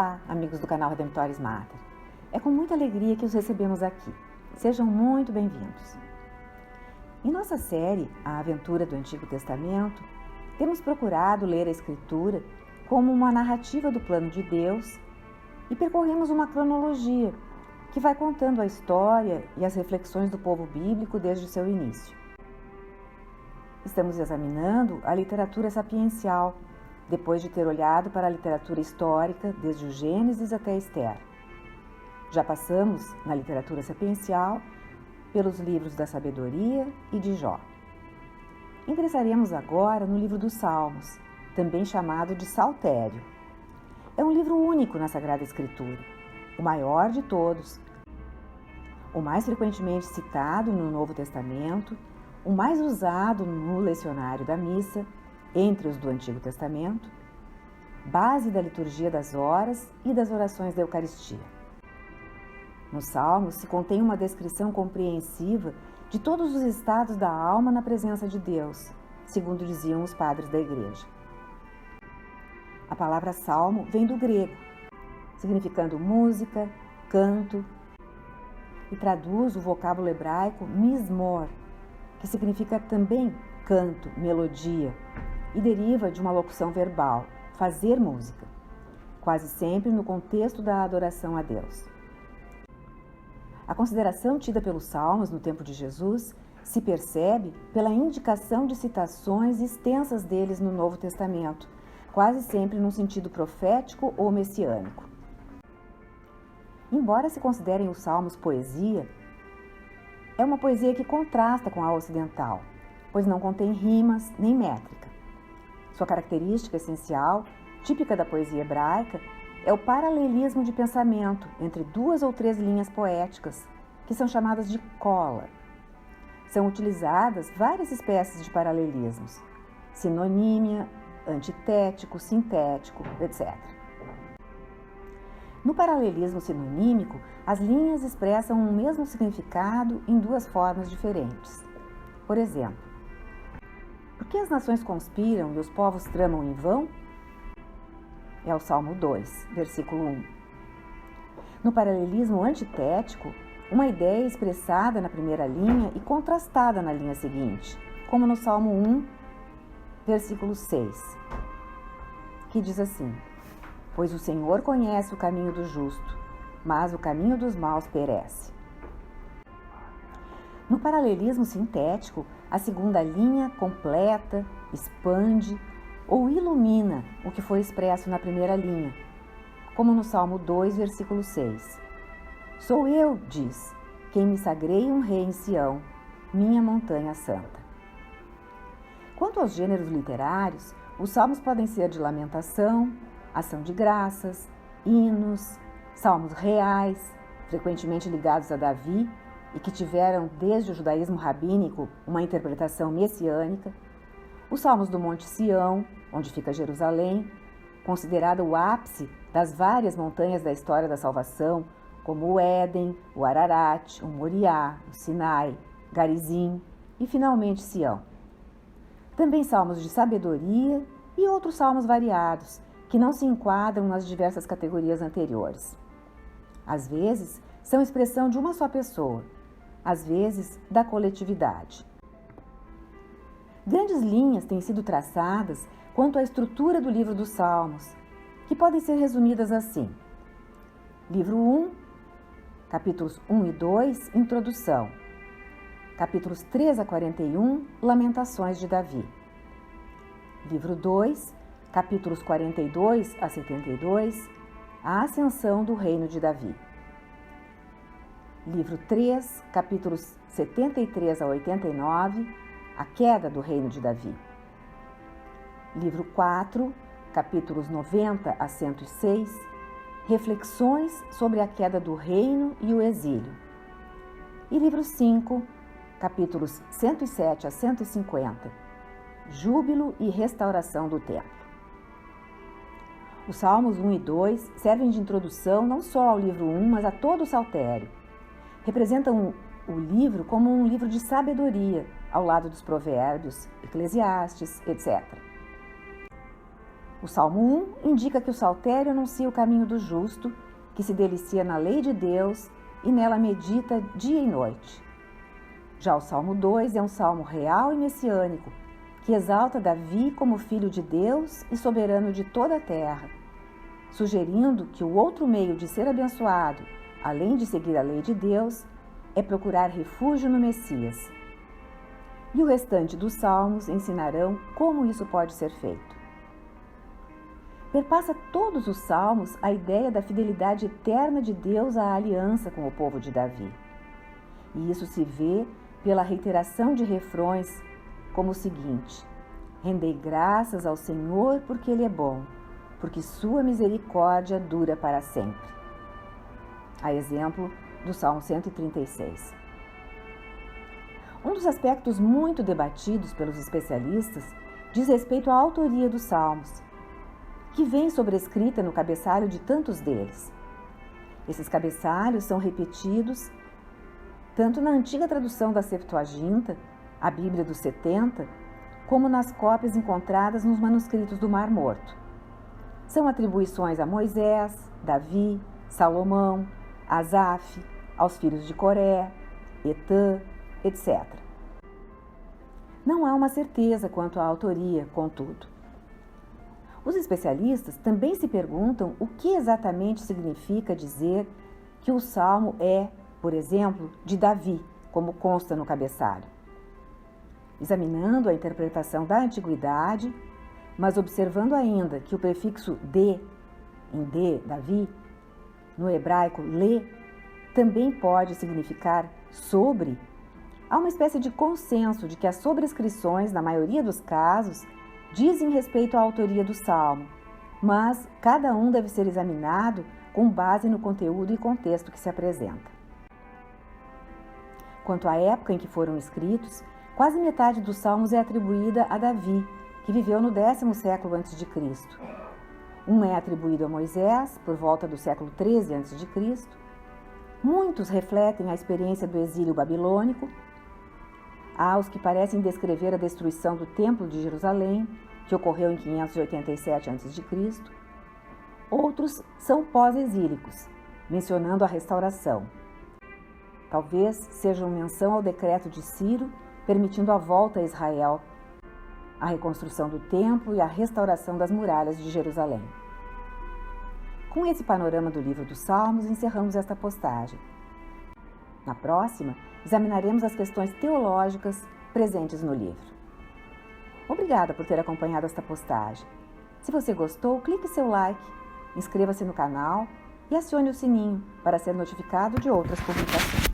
Olá, amigos do canal Redemptoris Mater. É com muita alegria que os recebemos aqui. Sejam muito bem-vindos. Em nossa série, A Aventura do Antigo Testamento, temos procurado ler a Escritura como uma narrativa do plano de Deus e percorremos uma cronologia que vai contando a história e as reflexões do povo bíblico desde o seu início. Estamos examinando a literatura sapiencial, depois de ter olhado para a literatura histórica desde o Gênesis até Esther. Já passamos, na literatura sapiencial, pelos livros da Sabedoria e de Jó. Ingressaremos agora no livro dos Salmos, também chamado de Saltério. É um livro único na Sagrada Escritura, o maior de todos, o mais frequentemente citado no Novo Testamento, o mais usado no lecionário da missa, entre os do Antigo Testamento, base da liturgia das horas e das orações da Eucaristia. Nos Salmos se contém uma descrição compreensiva de todos os estados da alma na presença de Deus, segundo diziam os padres da Igreja. A palavra salmo vem do grego, significando música, canto, e traduz o vocábulo hebraico mismor, que significa também canto, melodia, e deriva de uma locução verbal, fazer música, quase sempre no contexto da adoração a Deus. A consideração tida pelos Salmos no tempo de Jesus se percebe pela indicação de citações extensas deles no Novo Testamento, quase sempre num sentido profético ou messiânico. Embora se considerem os Salmos poesia, é uma poesia que contrasta com a ocidental, pois não contém rimas nem métrica. Sua característica essencial, típica da poesia hebraica, é o paralelismo de pensamento entre duas ou três linhas poéticas, que são chamadas de cola. São utilizadas várias espécies de paralelismos, sinonímia, antitético, sintético, etc. No paralelismo sinonímico, as linhas expressam um mesmo significado em duas formas diferentes. Por exemplo, por que as nações conspiram e os povos tramam em vão? É o Salmo 2, versículo 1. No paralelismo antitético, uma ideia é expressada na primeira linha e contrastada na linha seguinte, como no Salmo 1, versículo 6, que diz assim: Pois o Senhor conhece o caminho do justo, mas o caminho dos maus perece. No paralelismo sintético, a segunda linha completa, expande ou ilumina o que foi expresso na primeira linha, como no Salmo 2, versículo 6. Sou eu, diz, quem me sagrei um rei em Sião, minha montanha santa. Quanto aos gêneros literários, os salmos podem ser de lamentação, ação de graças, hinos, salmos reais, frequentemente ligados a Davi, e que tiveram, desde o judaísmo rabínico, uma interpretação messiânica, os Salmos do Monte Sião, onde fica Jerusalém, considerado o ápice das várias montanhas da história da salvação, como o Éden, o Ararat, o Moriá, o Sinai, Garizim e, finalmente, Sião. Também salmos de sabedoria e outros salmos variados, que não se enquadram nas diversas categorias anteriores. Às vezes, são expressão de uma só pessoa, às vezes da coletividade. Grandes linhas têm sido traçadas quanto à estrutura do livro dos Salmos, que podem ser resumidas assim: Livro 1, capítulos 1 e 2, Introdução. Capítulos 3 a 41, Lamentações de Davi. Livro 2, capítulos 42 a 72, A Ascensão do Reino de Davi. Livro 3, capítulos 73 a 89, A Queda do Reino de Davi. Livro 4, capítulos 90 a 106, Reflexões sobre a queda do reino e o exílio. E livro 5, capítulos 107 a 150, Júbilo e restauração do templo. Os Salmos 1 e 2 servem de introdução não só ao livro 1, mas a todo o Saltério. Representam o livro como um livro de sabedoria, ao lado dos Provérbios, Eclesiastes, etc. O Salmo 1 indica que o saltério anuncia o caminho do justo, que se delicia na lei de Deus e nela medita dia e noite. Já o Salmo 2 é um salmo real e messiânico, que exalta Davi como filho de Deus e soberano de toda a terra, sugerindo que o outro meio de ser abençoado, além de seguir a lei de Deus, é procurar refúgio no Messias. E o restante dos salmos ensinarão como isso pode ser feito. Perpassa todos os salmos a ideia da fidelidade eterna de Deus à aliança com o povo de Davi. E isso se vê pela reiteração de refrões como o seguinte: rendei graças ao Senhor porque Ele é bom, porque sua misericórdia dura para sempre. A exemplo do Salmo 136. Um dos aspectos muito debatidos pelos especialistas diz respeito à autoria dos salmos, que vem sobrescrita no cabeçalho de tantos deles. Esses cabeçalhos são repetidos tanto na antiga tradução da Septuaginta, a Bíblia dos 70, como nas cópias encontradas nos manuscritos do Mar Morto. São atribuições a Moisés, Davi, Salomão, Asaf, aos filhos de Coré, Etã, etc. Não há uma certeza quanto à autoria, contudo. Os especialistas também se perguntam o que exatamente significa dizer que o salmo é, por exemplo, de Davi, como consta no cabeçalho. Examinando a interpretação da antiguidade, mas observando ainda que o prefixo de, em de, Davi, no hebraico le, também pode significar sobre, há uma espécie de consenso de que as sobrescrições, na maioria dos casos, dizem respeito à autoria do salmo, mas cada um deve ser examinado com base no conteúdo e contexto que se apresenta. Quanto à época em que foram escritos, quase metade dos salmos é atribuída a Davi, que viveu no 10º século a.C. Um é atribuído a Moisés, por volta do século 13 a.C. Muitos refletem a experiência do exílio babilônico. Há os que parecem descrever a destruição do Templo de Jerusalém, que ocorreu em 587 a.C. Outros são pós-exílicos, mencionando a restauração. Talvez sejam menção ao decreto de Ciro, permitindo a volta a Israel, a reconstrução do templo e a restauração das muralhas de Jerusalém. Com esse panorama do livro dos Salmos, encerramos esta postagem. Na próxima, examinaremos as questões teológicas presentes no livro. Obrigada por ter acompanhado esta postagem. Se você gostou, clique seu like, inscreva-se no canal e acione o sininho para ser notificado de outras publicações.